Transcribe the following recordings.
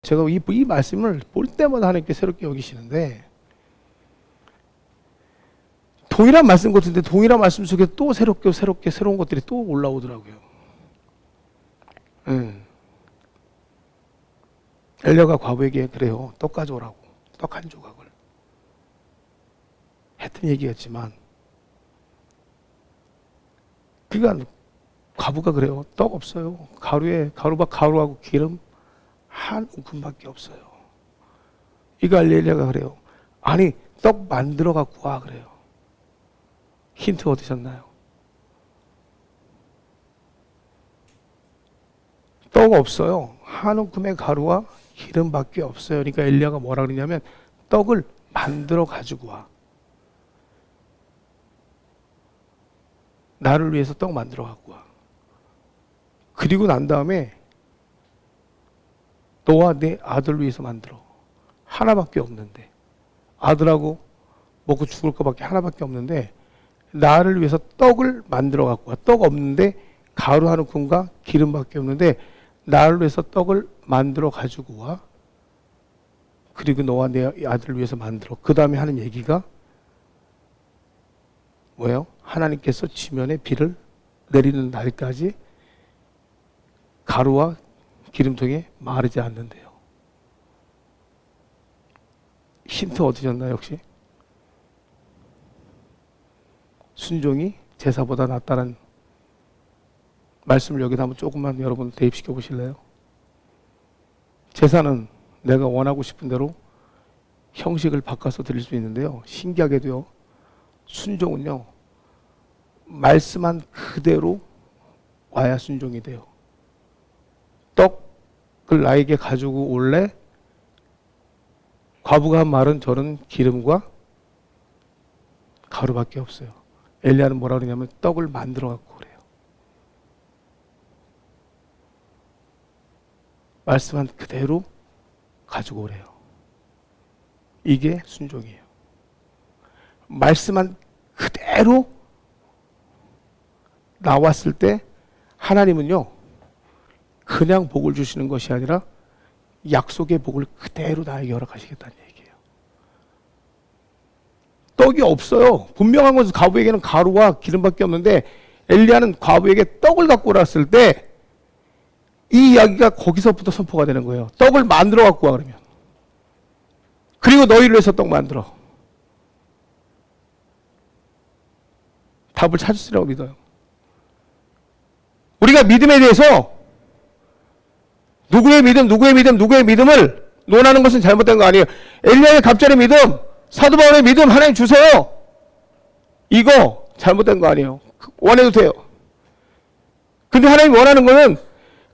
제가 이 말씀을 볼 때마다 하나님께 새롭게 여기시는데, 동일한 말씀 같은데 동일한 말씀 속에 또 새롭게 새로운 것들이 또 올라오더라고요. 엘리야가 과부에게 그래요. 떡 가져오라고. 떡 한 조각을. 했던 얘기였지만, 그러니까 과부가 그래요. 떡 없어요. 가루하고 기름 한 움큼밖에 없어요. 이거 엘리야가 그래요. 아니, 떡 만들어 갖고 와 그래요. 힌트 얻으셨나요? 떡 없어요. 한 움큼의 가루와 기름밖에 없어요. 그러니까 엘리야가 뭐라 그러냐면 떡을 만들어 가지고 와. 나를 위해서 떡 만들어 갖고 와. 그리고 난 다음에 너와 내 아들을 위해서 만들어. 하나밖에 없는데. 아들하고 먹고 죽을 것밖에 하나밖에 없는데 나를 위해서 떡을 만들어 갖고 와. 떡 없는데 가루 한 움큼과 기름밖에 없는데 나를 위해서 떡을 만들어 가지고 와. 그리고 너와 내 아들을 위해서 만들어. 그 다음에 하는 얘기가 뭐예요? 하나님께서 지면에 비를 내리는 날까지 가루와 기름통에 마르지 않는데요. 힌트 얻으셨나요, 혹시? 순종이 제사보다 낫다는 말씀을 여기다 한번 조금만 여러분 대입시켜 보실래요? 제사는 내가 원하고 싶은 대로 형식을 바꿔서 드릴 수 있는데요. 신기하게도요. 순종은요. 말씀한 그대로 와야 순종이 돼요. 떡을 나에게 가지고 올래? 과부가 한 말은 저는 기름과 가루밖에 없어요. 엘리야는 뭐라 그러냐면 떡을 만들어 갖고 그래요. 말씀한 그대로 가지고 오래요. 이게 순종이에요. 말씀한 그대로 나왔을 때 하나님은요, 그냥 복을 주시는 것이 아니라 약속의 복을 그대로 나에게 허락하시겠다는 얘기예요. 떡이 없어요. 분명한 것은 과부에게는 가루와 기름밖에 없는데 엘리야는 과부에게 떡을 갖고 오랐을 때 이 이야기가 거기서부터 선포가 되는 거예요. 떡을 만들어 갖고 와 그러면. 그리고 너희를 위해서 떡 만들어. 답을 찾으시라고 믿어요. 우리가 믿음에 대해서 누구의 믿음을 논하는 것은 잘못된 거 아니에요. 엘리야의 갑절의 믿음, 사도 바울의 믿음 하나님 주세요. 이거 잘못된 거 아니에요. 원해도 돼요. 근데 하나님 원하는 거는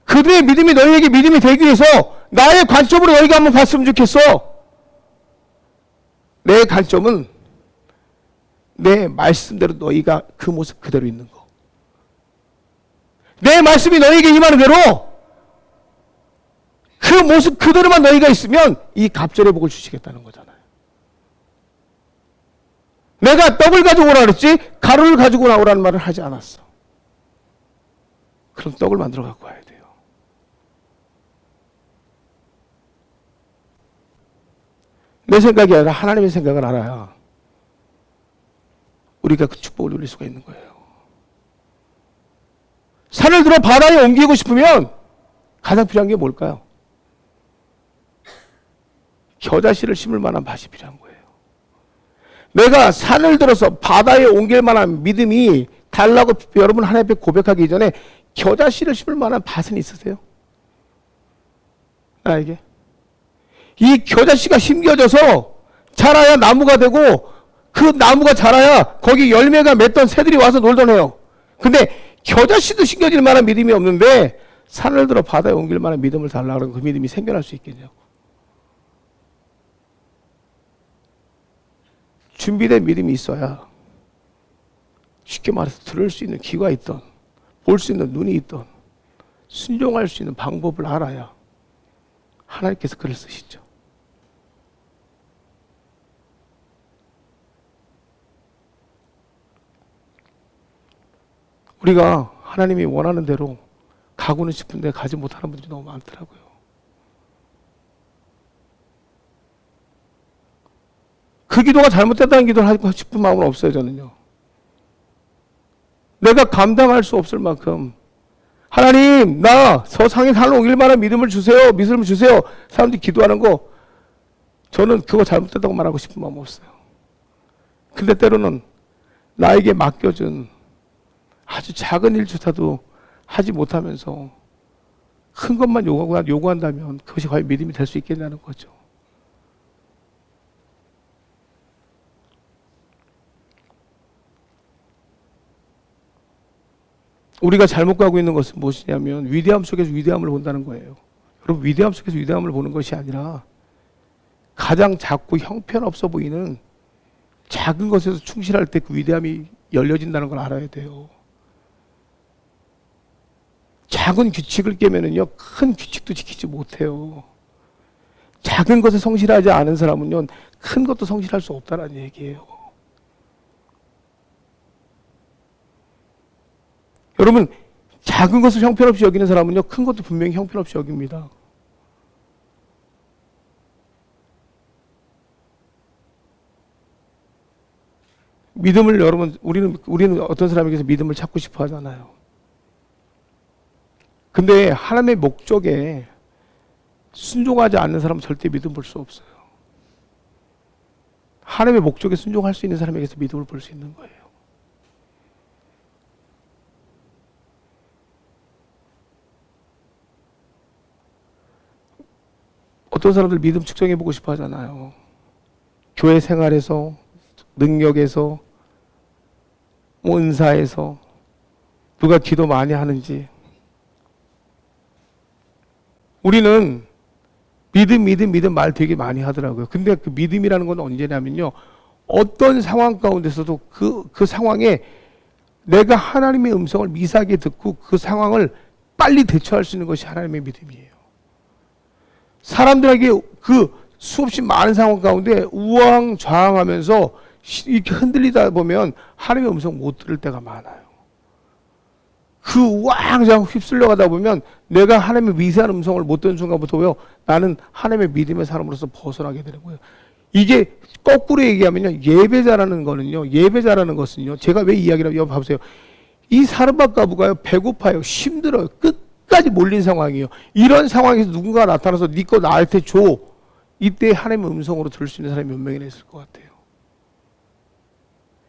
그들의 믿음이 너희에게 믿음이 되기 위해서 나의 관점으로 너희가 한번 봤으면 좋겠어. 내 관점은 내 말씀대로 너희가 그 모습 그대로 있는 거. 내 말씀이 너희에게 임하는 대로 그 모습 그대로만 너희가 있으면 이 갑절의 복을 주시겠다는 거잖아요. 내가 떡을 가지고 오라 그랬지 가루를 가지고 나오라는 말을 하지 않았어. 그럼 떡을 만들어 갖고 와야 돼요. 내 생각이 아니라 하나님의 생각을 알아야 우리가 그 축복을 누릴 수가 있는 거예요. 산을 들어 바다에 옮기고 싶으면 가장 필요한 게 뭘까요? 겨자씨를 심을 만한 밭이 필요한 거예요. 내가 산을 들어서 바다에 옮길 만한 믿음이 달라고 여러분 하나님 앞에 고백하기 전에 겨자씨를 심을 만한 밭은 있으세요? 나에게? 이 겨자씨가 심겨져서 자라야 나무가 되고 그 나무가 자라야 거기 열매가 맺던 새들이 와서 놀던 해요. 근데 겨자씨도 심겨질 만한 믿음이 없는데 산을 들어 바다에 옮길 만한 믿음을 달라고 하면 그 믿음이 생겨날 수 있겠냐. 준비된 믿음이 있어야 쉽게 말해서 들을 수 있는 귀가 있던 볼 수 있는 눈이 있던 순종할 수 있는 방법을 알아야 하나님께서 글을 쓰시죠. 우리가 하나님이 원하는 대로 가고는 싶은데 가지 못하는 분들이 너무 많더라고요. 그 기도가 잘못됐다는 기도를 하고 싶은 마음은 없어요, 저는요. 내가 감당할 수 없을 만큼 하나님, 나 서상에 살러 오길 만한 믿음을 주세요. 믿음을 주세요. 사람들이 기도하는 거 저는 그거 잘못됐다고 말하고 싶은 마음 없어요. 근데 때로는 나에게 맡겨준 아주 작은 일조차도 하지 못하면서 큰 것만 요구한다면 그것이 과연 믿음이 될 수 있겠냐는 거죠. 우리가 잘못 가고 있는 것은 무엇이냐면 위대함 속에서 위대함을 본다는 거예요. 여러분, 위대함 속에서 위대함을 보는 것이 아니라 가장 작고 형편없어 보이는 작은 것에서 충실할 때 그 위대함이 열려진다는 걸 알아야 돼요. 작은 규칙을 깨면은요, 큰 규칙도 지키지 못해요. 작은 것에 성실하지 않은 사람은요, 큰 것도 성실할 수 없다는 얘기예요. 여러분, 작은 것을 형편없이 여기는 사람은요, 큰 것도 분명히 형편없이 여깁니다. 믿음을 여러분, 우리는 어떤 사람에게서 믿음을 찾고 싶어 하잖아요. 근데 하나님의 목적에 순종하지 않는 사람은 절대 믿음 볼 수 없어요. 하나님의 목적에 순종할 수 있는 사람에게서 믿음을 볼 수 있는 거예요. 어떤 사람들 믿음 측정해 보고 싶어 하잖아요. 교회 생활에서, 능력에서, 은사에서, 누가 기도 많이 하는지. 우리는 믿음 말 되게 많이 하더라고요. 근데 그 믿음이라는 건 언제냐면요, 어떤 상황 가운데서도 그 상황에 내가 하나님의 음성을 미세하게 듣고 그 상황을 빨리 대처할 수 있는 것이 하나님의 믿음이에요. 사람들에게 그 수없이 많은 상황 가운데 우왕좌왕하면서 이렇게 흔들리다 보면 하나님의 음성 못 들을 때가 많아요. 그 우왕좌왕 휩쓸려 가다 보면 내가 하나님의 미세한 음성을 못 듣는 순간부터 나는 하나님의 믿음의 사람으로서 벗어나게 되는 거예요. 이게 거꾸로 얘기하면요, 예배자라는 것은요, 제가 왜 이야기를 하냐면, 봐보세요. 이 사르밧 과부가요, 배고파요, 힘들어요, 끝까지 몰린 상황이에요. 이런 상황에서 누군가 나타나서 네 거 나한테 줘. 이때 하나님의 음성으로 들을 수 있는 사람이 몇 명이나 있을 것 같아요.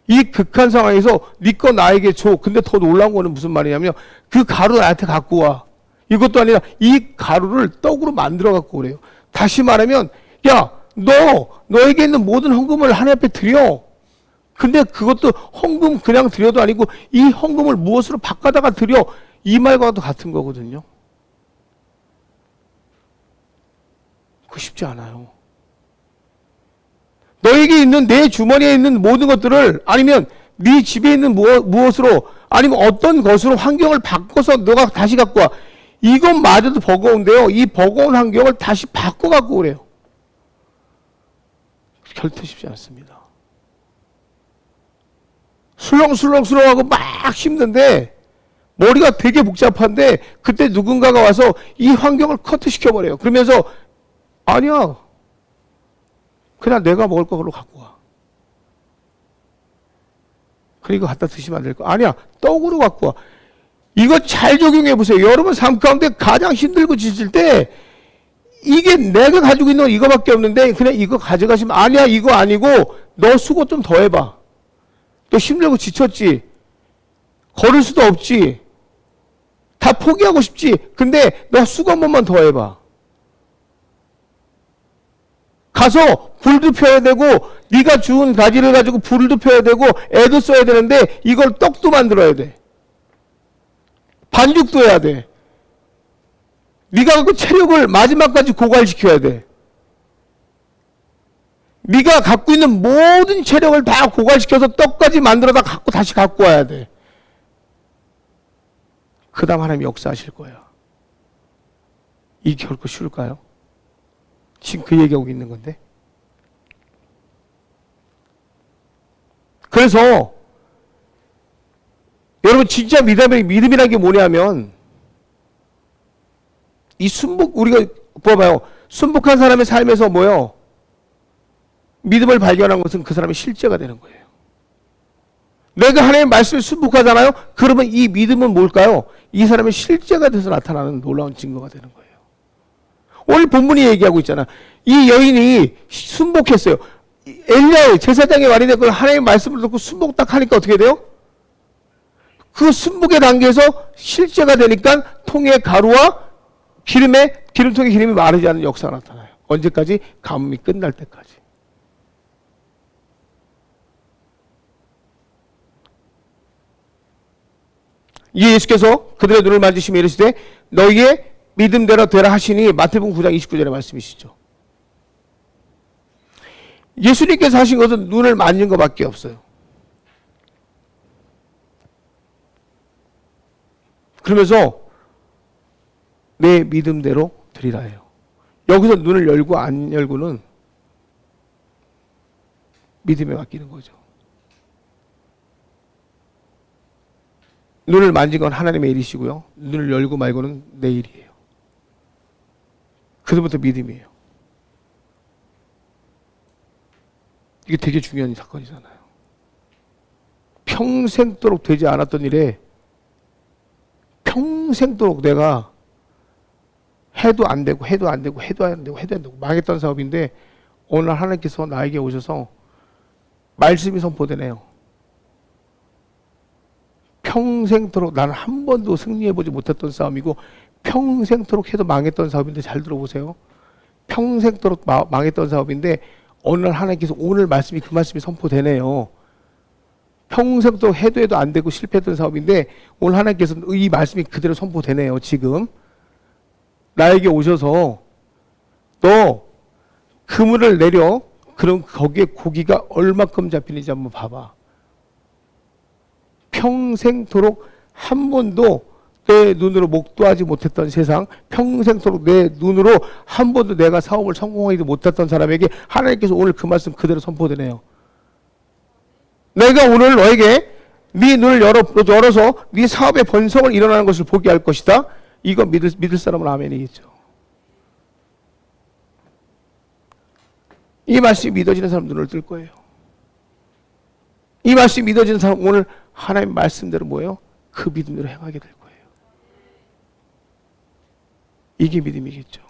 이 극한 상황에서 네 거 나에게 줘. 근데 더 놀라운 거는 무슨 말이냐면 그 가루 나한테 갖고 와. 이것도 아니라 이 가루를 떡으로 만들어 갖고 오래요. 다시 말하면, 야, 너에게 있는 모든 헌금을 하나님 앞에 드려. 근데 그것도 헌금 그냥 드려도 아니고 이 헌금을 무엇으로 바꿔다가 드려. 이 말과도 같은 거거든요. 그거 쉽지 않아요. 너에게 있는 내 주머니에 있는 모든 것들을, 아니면 네 집에 있는 무엇으로, 아니면 어떤 것으로 환경을 바꿔서 너가 다시 갖고 와. 이것마저도 버거운데요, 이 버거운 환경을 다시 바꿔 갖고 오래요. 절대 쉽지 않습니다. 술렁술렁하고 막 힘든데 머리가 되게 복잡한데 그때 누군가가 와서 이 환경을 커트시켜버려요. 그러면서 아니야, 그냥 내가 먹을 거 그걸로 갖고 와. 그리고 갖다 드시면 안 될 거. 아니야, 떡으로 갖고 와. 이거 잘 적용해 보세요. 여러분 삶 가운데 가장 힘들고 지칠 때 이게 내가 가지고 있는 건 이거밖에 없는데 그냥 이거 가져가시면, 아니야, 이거 아니고 너 수고 좀 더 해봐. 너 힘들고 지쳤지. 걸을 수도 없지. 다 포기하고 싶지. 근데 너 수고 한 번만 더 해봐. 가서 불도 펴야 되고 네가 주운 가지를 가지고 불도 펴야 되고 애도 써야 되는데 이걸 떡도 만들어야 돼. 반죽도 해야 돼. 네가 그 체력을 마지막까지 고갈시켜야 돼. 네가 갖고 있는 모든 체력을 다 고갈시켜서 떡까지 만들어다 다시 갖고 와야 돼. 그 다음 하나님이 역사하실 거야. 이게 결코 쉬울까요? 지금 그 얘기하고 있는 건데. 그래서 여러분 진짜 믿음이라는 게 뭐냐면, 이 우리가 봐봐요. 순복한 사람의 삶에서 뭐요? 믿음을 발견한 것은 그 사람의 실제가 되는 거예요. 내가 하나님의 말씀을 순복하잖아요. 그러면 이 믿음은 뭘까요? 이 사람의 실제가 돼서 나타나는 놀라운 증거가 되는 거예요. 오늘 본문이 얘기하고 있잖아. 이 여인이 순복했어요. 엘리야의 제사장의 말이 되고 하나님의 말씀을 듣고 순복 딱 하니까 어떻게 돼요? 그 순복의 단계에서 실제가 되니까 통에 가루와 기름통에 기름이 마르지 않는 역사가 나타나요. 언제까지? 가뭄이 끝날 때까지. 예수께서 그들의 눈을 만지시며 이르시되 너희의 믿음대로 되라 하시니 마태복음 9장 29절의 말씀이시죠. 예수님께서 하신 것은 눈을 만진 것밖에 없어요. 그러면서 내 믿음대로 드리라 해요. 여기서 눈을 열고 안 열고는 믿음에 맡기는 거죠. 눈을 만진 건 하나님의 일이시고요. 눈을 열고 말고는 내 일이에요. 그때부터 믿음이에요. 이게 되게 중요한 사건이잖아요. 평생도록 되지 않았던 일에 평생도록 내가 해도 안 되고 망했던 사업인데 오늘 하나님께서 나에게 오셔서 말씀이 선포되네요. 평생토록 나는 한 번도 승리해보지 못했던 싸움이고 평생토록 해도 망했던 사업인데 잘 들어보세요. 평생토록 망했던 사업인데 어느 날 하나님께서 오늘 말씀이 그 말씀이 선포되네요. 평생토록 해도 안 되고 실패했던 사업인데 오늘 하나님께서 이 말씀이 그대로 선포되네요. 지금 나에게 오셔서 너 그물을 내려 그럼 거기에 고기가 얼마큼 잡히는지 한번 봐봐. 평생토록 한 번도 내 눈으로 목도하지 못했던 세상, 평생토록 내 눈으로 한 번도 내가 사업을 성공하지도 못했던 사람에게 하나님께서 오늘 그 말씀 그대로 선포되네요. 내가 오늘 너에게 네 눈을 열어서 네 사업의 번성을 일어나는 것을 보게 할 것이다. 이거 믿을 사람은 아멘이겠죠. 이 말씀이 믿어지는 사람 눈을 뜰 거예요. 이 말씀이 믿어지는 사람 오늘 하나님 말씀대로 뭐예요? 그 믿음대로 행하게 될 거예요. 이게 믿음이겠죠.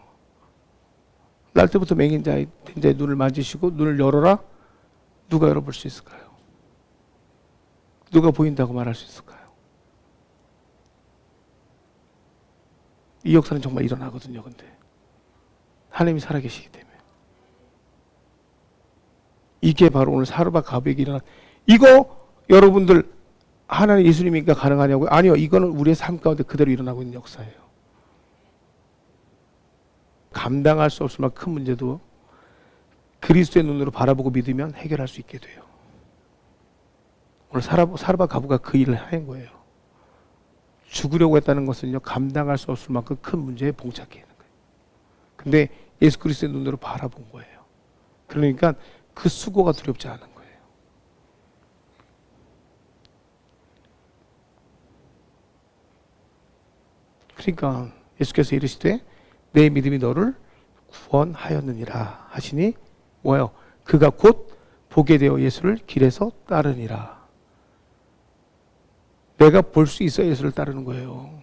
날 때부터 맹인 자의 눈을 만지시고 눈을 열어라. 누가 열어볼 수 있을까요? 누가 보인다고 말할 수 있을까요? 이 역사는 정말 일어나거든요. 근데 하나님이 살아계시기 때문에 이게 바로 오늘 사르밧 가부에게 일어난 이거 여러분들 하나님 예수님이니까 가능하냐고요? 아니요. 이거는 우리의 삶 가운데 그대로 일어나고 있는 역사예요. 감당할 수 없을 만큼 큰 문제도 그리스도의 눈으로 바라보고 믿으면 해결할 수 있게 돼요. 오늘 사르밧 가부가 그 일을 한 거예요. 죽으려고 했다는 것은요, 감당할 수 없을 만큼 큰 문제에 봉착해 있는 거예요. 근데 예수 그리스도의 눈으로 바라본 거예요. 그러니까 그 수고가 두렵지 않은 거예요. 그러니까 예수께서 이르시되 내 믿음이 너를 구원하였느니라 하시니 뭐예요? 그가 곧 보게 되어 예수를 길에서 따르니라. 내가 볼 수 있어야 예수를 따르는 거예요.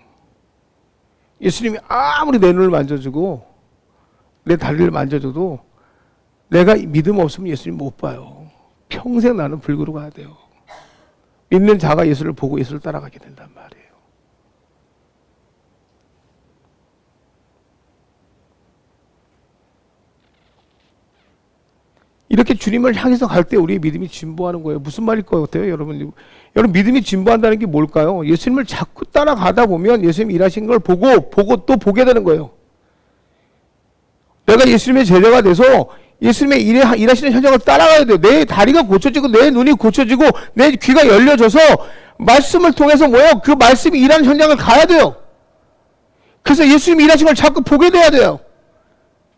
예수님이 아무리 내 눈을 만져주고 내 다리를 만져줘도 내가 믿음 없으면 예수님 못 봐요. 평생 나는 불구로 가야 돼요. 믿는 자가 예수를 보고 예수를 따라가게 된단 말이에요. 이렇게 주님을 향해서 갈 때 우리의 믿음이 진보하는 거예요. 무슨 말일 것 같아요, 여러분? 여러분, 믿음이 진보한다는 게 뭘까요? 예수님을 자꾸 따라가다 보면 예수님이 일하신 걸 보고 또 보게 되는 거예요. 내가 예수님의 제자가 돼서 예수님의 일하시는 현장을 따라가야 돼요. 내 다리가 고쳐지고 내 눈이 고쳐지고 내 귀가 열려져서 말씀을 통해서 뭐예요? 그 말씀이 일하는 현장을 가야 돼요. 그래서 예수님이 일하신 걸 자꾸 보게 돼야 돼요.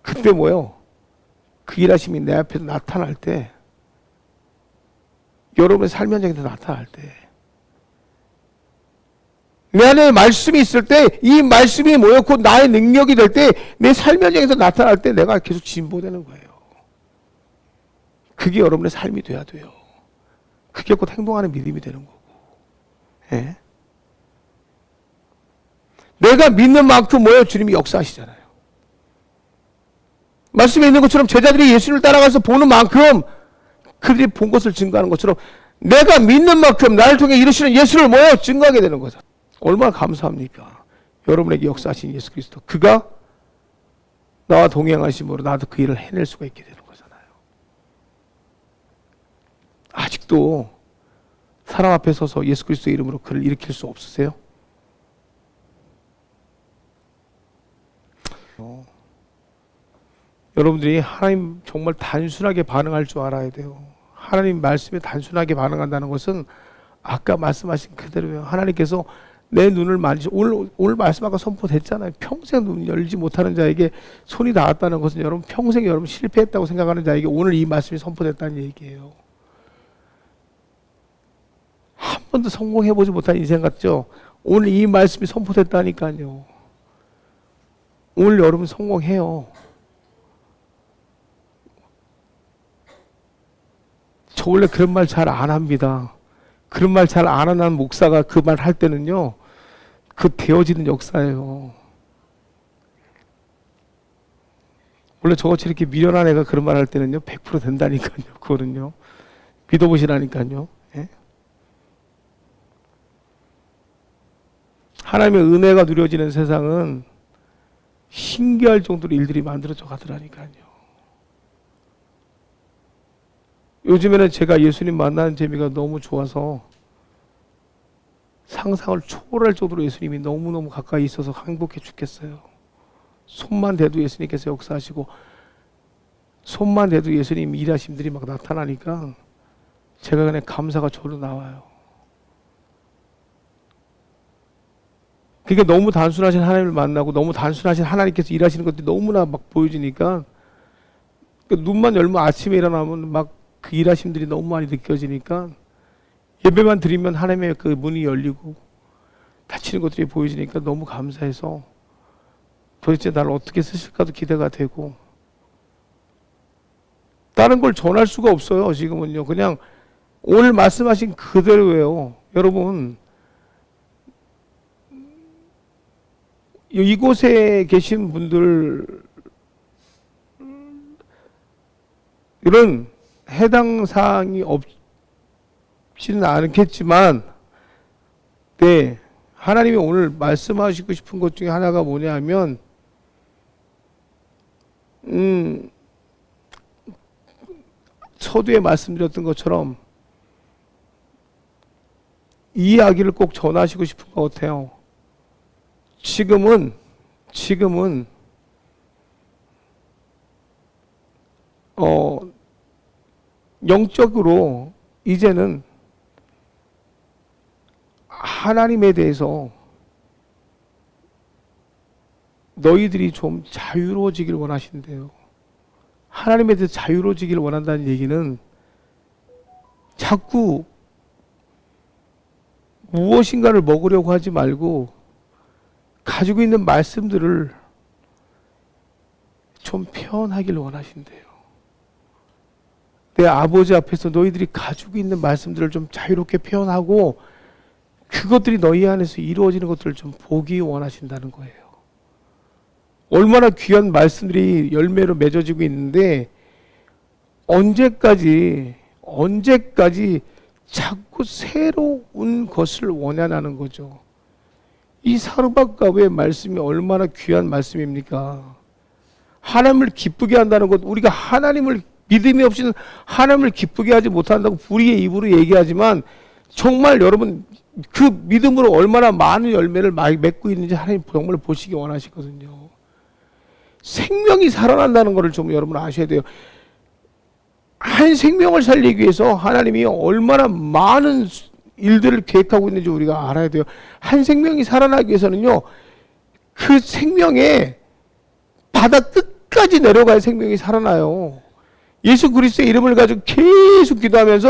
그때 뭐예요? 그 일하심이 내 앞에서 나타날 때, 여러분의 삶 현장에서 나타날 때, 내 안에 말씀이 있을 때, 이 말씀이 뭐예요? 곧 나의 능력이 될 때, 내 삶 현장에서 나타날 때 내가 계속 진보되는 거예요. 그게 여러분의 삶이 돼야 돼요. 그게 곧 행동하는 믿음이 되는 거고. 예? 내가 믿는 만큼 뭐예요? 주님이 역사하시잖아요. 말씀에 있는 것처럼 제자들이 예수를 따라가서 보는 만큼 그들이 본 것을 증거하는 것처럼 내가 믿는 만큼 나를 통해 이루시는 예수를 뭐예요? 증거하게 되는 거죠. 얼마나 감사합니까? 여러분에게 역사하신 예수 그리스도. 그가 나와 동행하심으로 나도 그 일을 해낼 수가 있게 되는 거잖아요. 아직도 사람 앞에 서서 예수 그리스도 이름으로 그를 일으킬 수 없으세요? 여러분들이 하나님 정말 단순하게 반응할 줄 알아야 돼요. 하나님 말씀에 단순하게 반응한다는 것은 아까 말씀하신 그대로예요. 하나님께서 내 눈을 오늘 말씀 아까 선포됐잖아요. 평생 눈 열지 못하는 자에게 손이 닿았다는 것은 여러분 평생 여러분 실패했다고 생각하는 자에게 오늘 이 말씀이 선포됐다는 얘기예요. 한 번도 성공해보지 못한 인생 같죠? 오늘 이 말씀이 선포됐다니까요. 오늘 여러분 성공해요. 저 원래 그런 말 잘 안 합니다. 그런 말 잘 안 하는 목사가 그 말 할 때는요, 그 되어지는 역사예요. 원래 저같이 이렇게 미련한 애가 그런 말 할 때는요, 100% 된다니까요. 그거는요. 믿어보시라니까요. 예? 하나님의 은혜가 누려지는 세상은 신기할 정도로 일들이 만들어져 가더라니까요. 요즘에는 제가 예수님 만나는 재미가 너무 좋아서 상상을 초월할 정도로 예수님이 너무너무 가까이 있어서 행복해 죽겠어요. 손만 대도 예수님께서 역사하시고 손만 대도 예수님 일하심들이 막 나타나니까 제가 그냥 감사가 절로 나와요. 그게 너무 단순하신 하나님을 만나고 너무 단순하신 하나님께서 일하시는 것들이 너무나 막 보여지니까 눈만 열면 아침에 일어나면 막 그 일하심들이 너무 많이 느껴지니까 예배만 드리면 하나님의 그 문이 열리고 닫히는 것들이 보여지니까 너무 감사해서 도대체 나를 어떻게 쓰실까도 기대가 되고 다른 걸 전할 수가 없어요. 지금은요. 그냥 오늘 말씀하신 그대로예요. 여러분 이곳에 계신 분들 이런 해당 사항이 없지는 않겠지만 네, 하나님이 오늘 말씀하시고 싶은 것 중에 하나가 뭐냐 하면 서두에 말씀드렸던 것처럼 이 이야기를 꼭 전하시고 싶은 것 같아요. 지금은 영적으로 이제는 하나님에 대해서 너희들이 좀 자유로워지길 원하신대요. 하나님에 대해서 자유로워지길 원한다는 얘기는 자꾸 무엇인가를 먹으려고 하지 말고 가지고 있는 말씀들을 좀 표현하길 원하신대요. 내 아버지 앞에서 너희들이 가지고 있는 말씀들을 좀 자유롭게 표현하고 그것들이 너희 안에서 이루어지는 것들을 좀 보기 원하신다는 거예요. 얼마나 귀한 말씀들이 열매로 맺어지고 있는데 언제까지 자꾸 새로운 것을 원하는 거죠. 이 사르밧가브의 말씀이 얼마나 귀한 말씀입니까? 하나님을 기쁘게 한다는 것, 우리가 하나님을 믿음이 없이는 하나님을 기쁘게 하지 못한다고 불의의 입으로 얘기하지만 정말 여러분 그 믿음으로 얼마나 많은 열매를 맺고 있는지 하나님 정말 보시기 원하시거든요. 생명이 살아난다는 것을 좀 여러분 아셔야 돼요. 한 생명을 살리기 위해서 하나님이 얼마나 많은 일들을 계획하고 있는지 우리가 알아야 돼요. 한 생명이 살아나기 위해서는요, 그 생명에 바다 끝까지 내려가야 생명이 살아나요. 예수 그리스도의 이름을 가지고 계속 기도하면서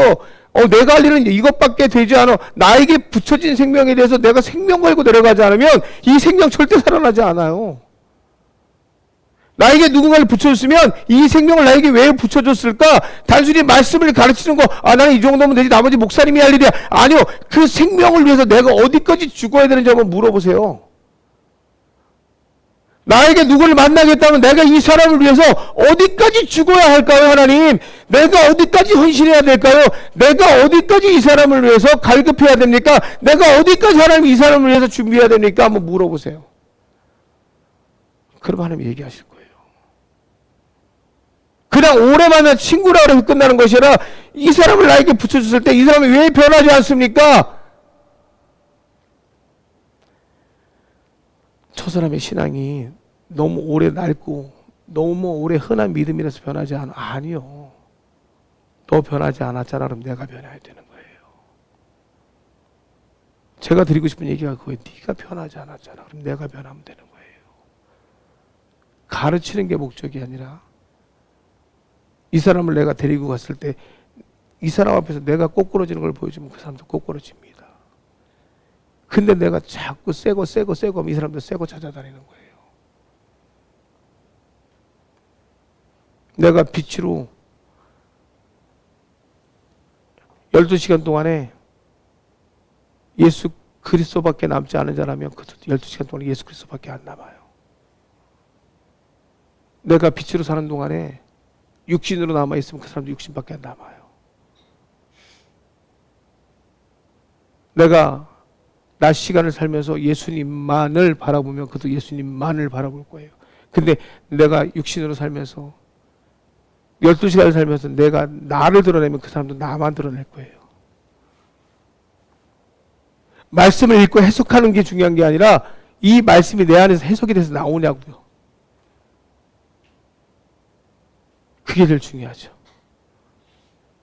내가 할 일은 이것밖에 되지 않아. 나에게 붙여진 생명에 대해서 내가 생명 걸고 내려가지 않으면 이 생명 절대 살아나지 않아요. 나에게 누군가를 붙여줬으면 이 생명을 나에게 왜 붙여줬을까? 단순히 말씀을 가르치는 거, 나는 이 정도면 되지, 나머지 목사님이 할 일이야. 아니요. 그 생명을 위해서 내가 어디까지 죽어야 되는지 한번 물어보세요. 나에게 누구를 만나겠다면 내가 이 사람을 위해서 어디까지 죽어야 할까요, 하나님? 내가 어디까지 헌신해야 될까요? 내가 어디까지 이 사람을 위해서 갈급해야 됩니까? 내가 어디까지 하나님 이 사람을 위해서 준비해야 됩니까? 한번 물어보세요. 그럼 하나님 얘기하실 거예요. 그냥 오래 만난 친구라 그래서 끝나는 것이 아니라 이 사람을 나에게 붙여줬을 때 이 사람이 왜 변하지 않습니까? 저 사람의 신앙이 너무 오래 낡고 너무 오래 흔한 믿음이라서 변하지 않아. 아니요. 너 변하지 않았잖아. 그럼 내가 변해야 되는 거예요. 제가 드리고 싶은 얘기가 그거예요. 네가 변하지 않았잖아. 그럼 내가 변하면 되는 거예요. 가르치는 게 목적이 아니라 이 사람을 내가 데리고 갔을 때 이 사람 앞에서 내가 꼬꾸러지는 걸 보여주면 그 사람도 꼬꾸러집니다. 근데 내가 자꾸 새거 하면 이 사람도 새거 찾아다니는 거예요. 내가 빛으로 12시간 동안에 예수 그리스도밖에 남지 않은 자라면 그 12시간 동안에 예수 그리스도밖에 안 남아요. 내가 빛으로 사는 동안에 육신으로 남아있으면 그 사람도 육신밖에 안 남아요. 내가 낮 시간을 살면서 예수님만을 바라보면 그도 예수님만을 바라볼 거예요. 근데 내가 육신으로 살면서 12시간을 살면서 내가 나를 드러내면 그 사람도 나만 드러낼 거예요. 말씀을 읽고 해석하는 게 중요한 게 아니라 이 말씀이 내 안에서 해석이 돼서 나오냐고요. 그게 제일 중요하죠.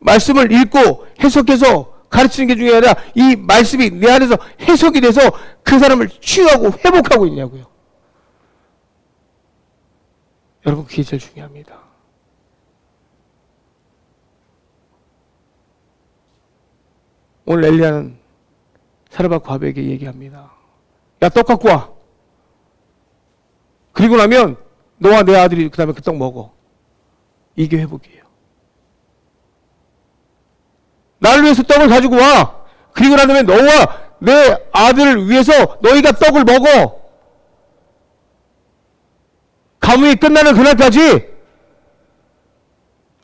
말씀을 읽고 해석해서 가르치는 게 중요한 게 아니라 이 말씀이 내 안에서 해석이 돼서 그 사람을 치유하고 회복하고 있냐고요. 여러분 그게 제일 중요합니다. 오늘 엘리야는 사르밧 과부에게 얘기합니다. 야, 떡 갖고 와. 그리고 나면 너와 내 아들이 그 다음에 그 떡 먹어. 이게 회복이에요. 나를 위해서 떡을 가지고 와. 그리고 난 다음에 너와 내 아들을 위해서 너희가 떡을 먹어. 가뭄이 끝나는 그날까지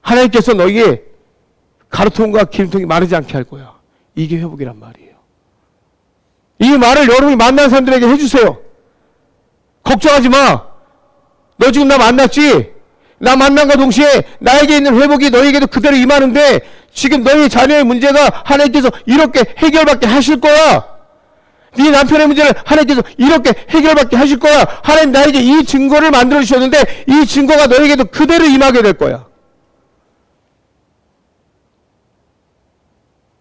하나님께서 너희의 가루통과 기름통이 마르지 않게 할 거야. 이게 회복이란 말이에요. 이 말을 여러분이 만난 사람들에게 해주세요. 걱정하지 마. 너 지금 나 만났지? 나 만남과 동시에 나에게 있는 회복이 너에게도 그대로 임하는데 지금 너희 자녀의 문제가 하나님께서 이렇게 해결받게 하실 거야. 네 남편의 문제를 하나님께서 이렇게 해결받게 하실 거야. 하나님 나에게 이 증거를 만들어 주셨는데 이 증거가 너에게도 그대로 임하게 될 거야.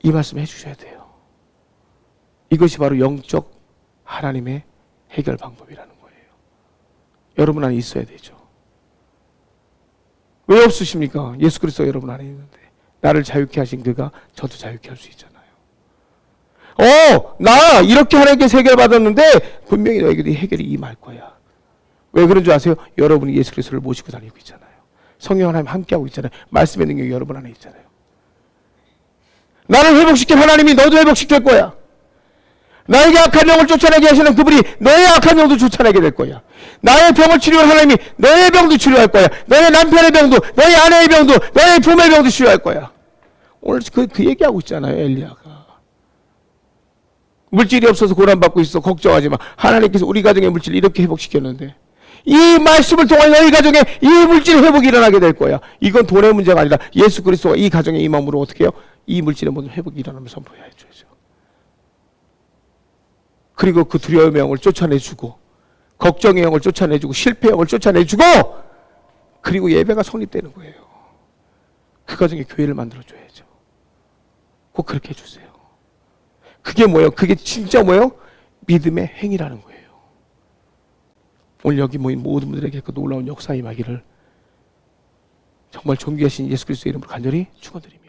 이 말씀 해주셔야 돼요. 이것이 바로 영적 하나님의 해결 방법이라는 거예요. 여러분 안에 있어야 되죠. 왜 없으십니까? 예수 그리스도가 여러분 안에 있는데 나를 자유케 하신 그가 저도 자유케 할 수 있잖아요. 나 이렇게 하나님께서 해결받았는데 분명히 너에게도 해결이 임할 거야. 왜 그런 줄 아세요? 여러분이 예수 그리스도를 모시고 다니고 있잖아요. 성령 하나님 함께하고 있잖아요. 말씀의 능력이 여러분 안에 있잖아요. 나를 회복시킨 하나님이 너도 회복시킬 거야. 나에게 악한 영을 쫓아내게 하시는 그분이 너의 악한 영도 쫓아내게 될 거야. 나의 병을 치료할 하나님이 너의 병도 치료할 거야. 너의 남편의 병도, 너의 아내의 병도, 너의 부모의 병도 치료할 거야. 오늘 그 얘기하고 있잖아요, 엘리야가. 물질이 없어서 고난받고 있어. 걱정하지 마. 하나님께서 우리 가정의 물질을 이렇게 회복시켰는데 이 말씀을 통해 너희 가정에 이 물질 회복이 일어나게 될 거야. 이건 돈의 문제가 아니라 예수 그리스도가 이 가정에 임함으로 어떻게 해요? 이 물질의 모든 회복이 일어나면 선포해야 해줘야죠. 그리고 그 두려움의 영을 쫓아내주고 걱정의 영을 쫓아내주고 실패의 영을 쫓아내주고 그리고 예배가 성립되는 거예요. 그 가정에 교회를 만들어줘야죠. 꼭 그렇게 해주세요. 그게 뭐예요? 그게 진짜 뭐예요? 믿음의 행위라는 거예요. 오늘 여기 모인 모든 분들에게 그 놀라운 역사 임하기를 정말 존귀하신 예수 그리스도의 이름으로 간절히 축원드립니다.